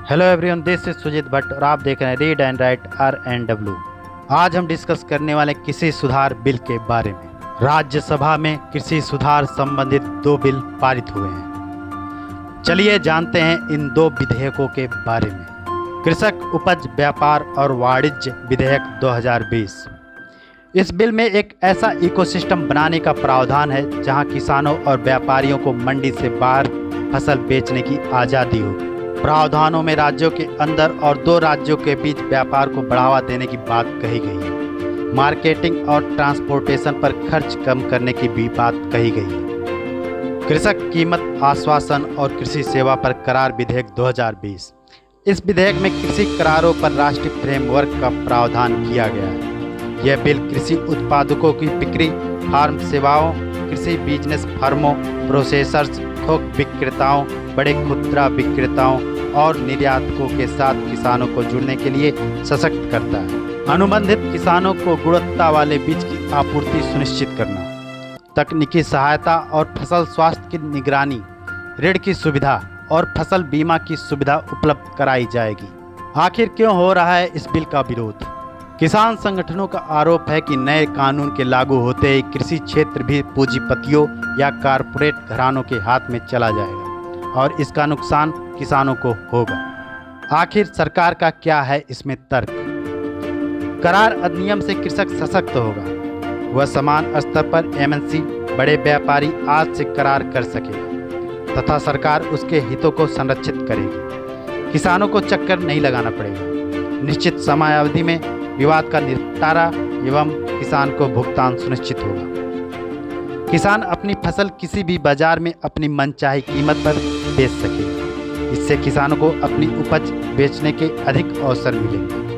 Hello everyone, this is Sujit Bhatt और आप देख रहे हैं रीड एंड राइट RNW। आज हम डिस्कस करने वाले कृषि सुधार बिल के बारे में। राज्यसभा में कृषि सुधार संबंधित 2 बिल पारित हुए हैं। चलिए जानते हैं इन 2 विधेयकों के बारे में। कृषक उपज व्यापार और वाणिज्य विधेयक 2020। इस बिल में एक ऐसा इकोसिस्टम बनाने का प्रावधान है जहां किसानों और व्यापारियों को मंडी से बाहर फसल बेचने की आज़ादी हो। प्रावधानों में राज्यों के अंदर और 2 राज्यों के बीच व्यापार को बढ़ावा देने की बात कही गई है। मार्केटिंग और ट्रांसपोर्टेशन पर खर्च कम करने की भी बात कही गई है। कृषक कीमत आश्वासन और कृषि सेवा पर करार विधेयक 2020। इस विधेयक में कृषि करारों पर राष्ट्रीय फ्रेमवर्क का प्रावधान किया गया है। यह बिल कृषि उत्पादकों की बिक्री, फार्म सेवाओं, कृषि बिजनेस फर्मों, प्रोसेसर्स, थोक विक्रेताओं, बड़े खुदरा विक्रेताओं और निर्यातकों के साथ किसानों को जुड़ने के लिए सशक्त करता है। अनुबंधित किसानों को गुणवत्ता वाले बीज की आपूर्ति सुनिश्चित करना, तकनीकी सहायता और फसल स्वास्थ्य की निगरानी, ऋण की सुविधा और फसल बीमा की सुविधा उपलब्ध कराई जाएगी। आखिर क्यों हो रहा है इस बिल का विरोध? किसान संगठनों का आरोप है कि नए कानून के लागू होते ही कृषि क्षेत्र भी पूंजीपतियों या कारपोरेट घरानों के हाथ में चला जाएगा और इसका नुकसान किसानों को होगा। आखिर सरकार का क्या है इसमें तर्क? करार अधिनियम से कृषक सशक्त होगा। वह समान स्तर पर MNC बड़े व्यापारी आज से करार कर सकेगा तथा सरकार उसके हितों को संरक्षित करेगी। किसानों को चक्कर नहीं लगाना पड़ेगा। निश्चित समयावधि में विवाद का निपटारा एवं किसान को भुगतान सुनिश्चित होगा। किसान अपनी फसल किसी भी बाजार में अपनी मनचाही कीमत पर बेच सकेगा। इससे किसानों को अपनी उपज बेचने के अधिक अवसर मिलेंगे।